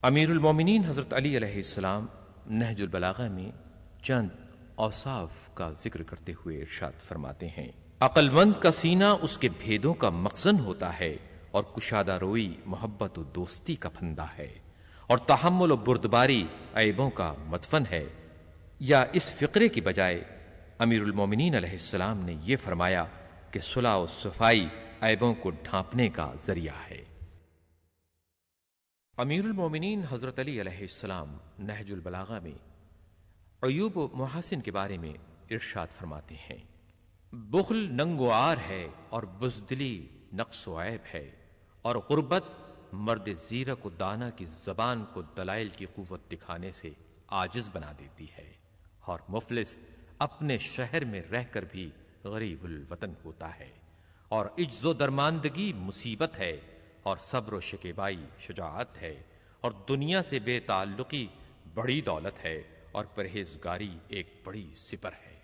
امیر المومنین حضرت علی علیہ السلام نہج البلاغہ میں چند اوصاف کا ذکر کرتے ہوئے ارشاد فرماتے ہیں: عقل مند کا سینہ اس کے بھیدوں کا مخزن ہوتا ہے، اور کشادہ روئی محبت و دوستی کا پھندا ہے، اور تحمل و بردباری عیبوں کا مدفن ہے۔ یا اس فقرے کی بجائے امیر المومنین علیہ السلام نے یہ فرمایا کہ صلح و صفائی عیبوں کو ڈھانپنے کا ذریعہ ہے۔ امیر المومنین حضرت علی علیہ السلام نہج البلاغہ میں عیوب و محاسن کے بارے میں ارشاد فرماتے ہیں: بخل ننگ و عار ہے، اور بزدلی نقص و عیب ہے، اور غربت مرد زیرک و دانا کی زبان کو دلائل کی قوت دکھانے سے عاجز بنا دیتی ہے، اور مفلس اپنے شہر میں رہ کر بھی غریب الوطن ہوتا ہے، اور عجز و درماندگی مصیبت ہے، اور صبر و شکیبائی شجاعت ہے، اور دنیا سے بے تعلقی بڑی دولت ہے، اور پرہیزگاری ایک بڑی سپر ہے۔